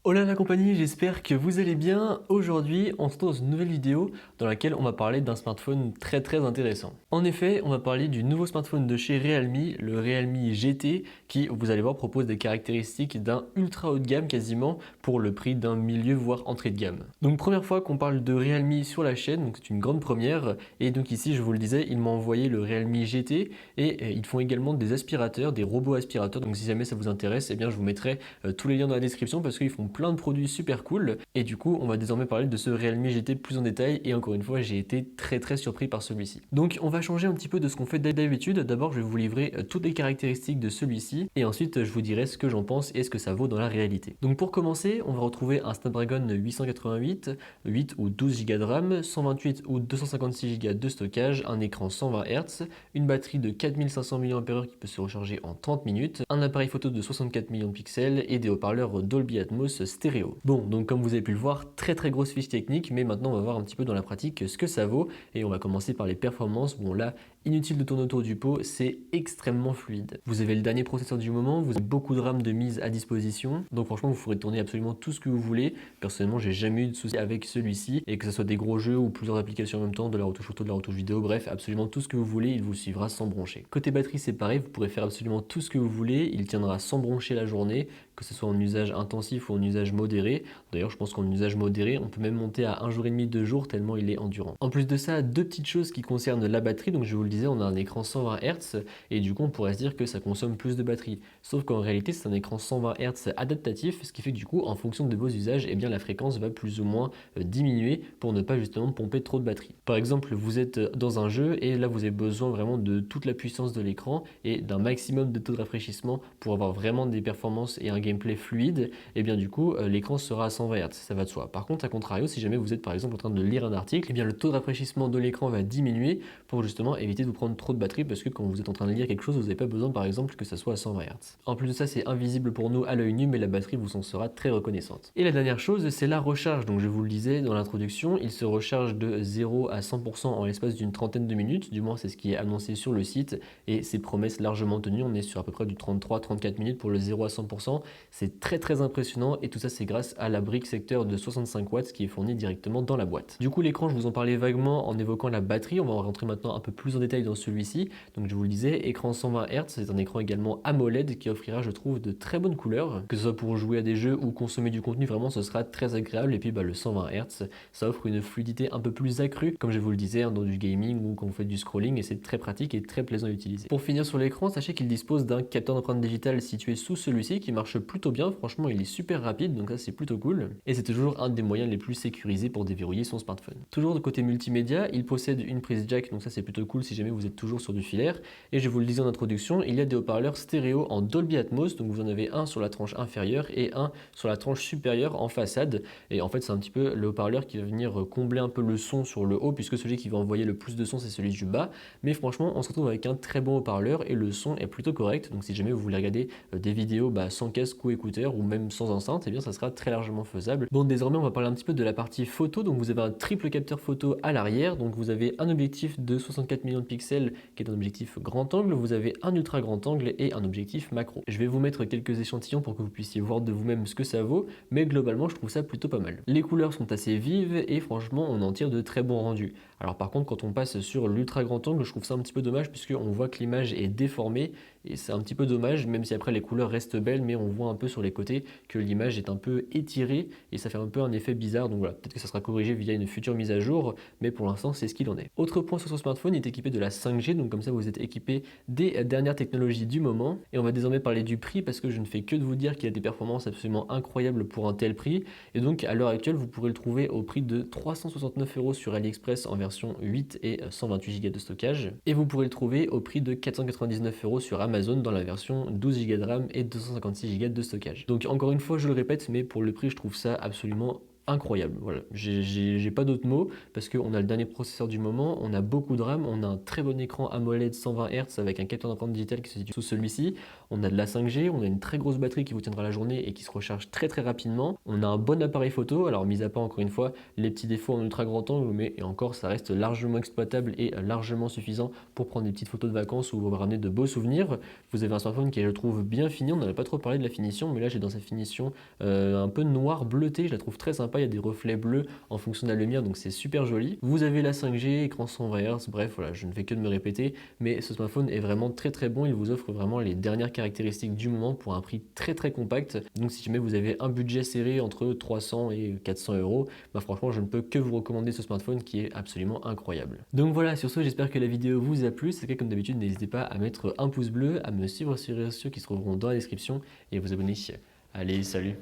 Hola la compagnie, j'espère que vous allez bien. Aujourd'hui, on se retrouve dans une nouvelle vidéo dans laquelle on va parler d'un smartphone très intéressant. En effet, on va parler du nouveau smartphone de chez Realme, le Realme GT, qui, vous allez voir, propose des caractéristiques d'un ultra haut de gamme quasiment pour le prix d'un milieu voire entrée de gamme. Donc première fois qu'on parle de Realme sur la chaîne, donc c'est une grande première. Et donc ici, je vous le disais, ils m'ont envoyé le Realme GT et ils font également des aspirateurs, des robots aspirateurs. Donc si jamais ça vous intéresse, eh bien je vous mettrai tous les liens dans la description parce qu'ils font plein de produits super cool. Et du coup, on va désormais parler de ce Realme GT plus en détail. Et encore une fois, j'ai été très surpris par celui-ci. Donc, on va changer un petit peu de ce qu'on fait d'habitude. D'abord, je vais vous livrer toutes les caractéristiques de celui-ci. Et ensuite, je vous dirai ce que j'en pense et ce que ça vaut dans la réalité. Donc, pour commencer, on va retrouver un Snapdragon 888, 8 ou 12 Go de RAM, 128 ou 256 Go de stockage, un écran 120 Hz, une batterie de 4500 mAh qui peut se recharger en 30 minutes, un appareil photo de 64 millions de pixels et des haut-parleurs Dolby Atmos stéréo. Bon, donc comme vous avez pu le voir, très grosse fiche technique, mais maintenant on va voir un petit peu dans la pratique ce que ça vaut et on va commencer par les performances. Bon là, inutile de tourner autour du pot, c'est extrêmement fluide. Vous avez le dernier processeur du moment, vous avez beaucoup de RAM de mise à disposition, donc franchement vous pourrez tourner absolument tout ce que vous voulez. Personnellement, j'ai jamais eu de soucis avec celui-ci, et que ce soit des gros jeux ou plusieurs applications en même temps, de la retouche photo, de la retouche vidéo, bref, absolument tout ce que vous voulez, il vous suivra sans broncher. Côté batterie, c'est pareil, vous pourrez faire absolument tout ce que vous voulez, il tiendra sans broncher la journée, que ce soit en usage intensif ou en usage modéré. D'ailleurs, je pense qu'en usage modéré, on peut même monter à 1 jour et demi, 2 jours, tellement il est endurant. En plus de ça, deux petites choses qui concernent la batterie. Donc je vous le disais, on a un écran 120 Hz et du coup on pourrait se dire que ça consomme plus de batterie. Sauf qu'en réalité, c'est un écran 120 Hz adaptatif, ce qui fait que du coup, en fonction de vos usages, eh bien la fréquence va plus ou moins diminuer pour ne pas justement pomper trop de batterie. Par exemple, vous êtes dans un jeu et là vous avez besoin vraiment de toute la puissance de l'écran et d'un maximum de taux de rafraîchissement pour avoir vraiment des performances et un gameplay fluide. Et bien du coup, l'écran sera à 120 Hz, ça va de soi. Par contre, à contrario, si jamais vous êtes par exemple en train de lire un article, eh bien le taux de rafraîchissement de l'écran va diminuer pour justement éviter de vous prendre trop de batterie, parce que quand vous êtes en train de lire quelque chose, vous n'avez pas besoin par exemple que ça soit à 120 Hz. En plus de ça, c'est invisible pour nous à l'œil nu, mais la batterie vous en sera très reconnaissante. Et la dernière chose, c'est la recharge. Donc je vous le disais dans l'introduction, il se recharge de 0 à 100% en l'espace d'une trentaine de minutes, du moins c'est ce qui est annoncé sur le site, et ces promesses largement tenues. On est sur à peu près du 33-34 minutes pour le 0 à 100%. C'est très impressionnant, et tout ça c'est grâce à la brique secteur de 65 watts qui est fournie directement dans la boîte. Du coup, l'écran, je vous en parlais vaguement en évoquant la batterie. On va en rentrer maintenant un peu plus en détail dans celui-ci. Donc je vous le disais, écran 120 Hz, c'est un écran également AMOLED qui offrira, je trouve, de très bonnes couleurs, que ce soit pour jouer à des jeux ou consommer du contenu. Vraiment ce sera très agréable. Et puis le 120 Hz, ça offre une fluidité un peu plus accrue, comme je vous le disais, dans du gaming ou quand vous faites du scrolling, et c'est très pratique et très plaisant à utiliser. Pour finir sur l'écran, sachez qu'il dispose d'un capteur d'empreinte digitale situé sous celui-ci qui marche plutôt bien. Franchement, il est super rapide, donc ça c'est plutôt cool, et c'est toujours un des moyens les plus sécurisés pour déverrouiller son smartphone. Toujours de côté multimédia, il possède une prise jack, donc ça c'est plutôt cool si jamais vous êtes toujours sur du filaire, et je vous le disais en introduction, il y a des haut-parleurs stéréo en Dolby Atmos, donc vous en avez un sur la tranche inférieure et un sur la tranche supérieure en façade, et en fait c'est un petit peu le haut-parleur qui va venir combler un peu le son sur le haut, puisque celui qui va envoyer le plus de son c'est celui du bas, mais franchement on se retrouve avec un très bon haut-parleur et le son est plutôt correct. Donc si jamais vous voulez regarder des vidéos sans casque ou écouteur ou même sans enceinte, et bien ça sera très largement faisable. Bon, désormais on va parler un petit peu de la partie photo. Donc vous avez un triple capteur photo à l'arrière, donc vous avez un objectif de 64 millions de pixels qui est un objectif grand angle, vous avez un ultra grand angle et un objectif macro. Je vais vous mettre quelques échantillons pour que vous puissiez voir de vous-même ce que ça vaut, mais globalement je trouve ça plutôt pas mal. Les couleurs sont assez vives et franchement on en tire de très bons rendus. Alors par contre, quand on passe sur l'ultra grand angle, je trouve ça un petit peu dommage puisque on voit que l'image est déformée et c'est un petit peu dommage, même si après les couleurs restent belles, mais on voit un peu sur les côtés que l'image est un peu étirée et ça fait un peu un effet bizarre. Donc voilà, peut-être que ça sera corrigé via une future mise à jour, mais pour l'instant c'est ce qu'il en est. Autre point sur ce smartphone, il est équipé de la 5G, donc comme ça vous êtes équipé des dernières technologies du moment. Et on va désormais parler du prix parce que je ne fais que de vous dire qu'il a des performances absolument incroyables pour un tel prix. Et donc à l'heure actuelle, vous pourrez le trouver au prix de 369 € sur AliExpress en version 8 et 128 Go de stockage. Et vous pourrez le trouver au prix de 499 € sur Amazon dans la version 12 Go de RAM et 256 Go de stockage. Donc encore une fois, je le répète, mais pour le prix, je trouve ça absolument incroyable. Voilà, j'ai pas d'autres mots parce qu'on a le dernier processeur du moment, on a beaucoup de RAM, on a un très bon écran AMOLED 120 Hz avec un capteur d'empreinte digitale qui se situe sous celui-ci. On a de la 5G, on a une très grosse batterie qui vous tiendra la journée et qui se recharge très très rapidement. On a un bon appareil photo, alors mis à part encore une fois les petits défauts en ultra grand angle, mais et encore ça reste largement exploitable et largement suffisant pour prendre des petites photos de vacances ou vous ramener de beaux souvenirs. Vous avez un smartphone qui est, je trouve, bien fini. On n'en a pas trop parlé de la finition, mais là j'ai dans sa finition un peu noir bleuté. Je la trouve très sympa. Il y a des reflets bleus en fonction de la lumière, donc c'est super joli. Vous avez la 5G, écran 120 Hz. Bref, voilà, je ne fais que de me répéter, mais ce smartphone est vraiment très très bon. Il vous offre vraiment les dernières caractéristiques du moment pour un prix très très compact. Donc si jamais vous avez un budget serré entre 300 et 400 euros, bah franchement je ne peux que vous recommander ce smartphone qui est absolument incroyable. Donc voilà, sur ce j'espère que la vidéo vous a plu. Si c'est le cas, comme d'habitude, n'hésitez pas à mettre un pouce bleu, à me suivre sur les réseaux sociaux qui se trouveront dans la description et à vous abonner. Allez, salut!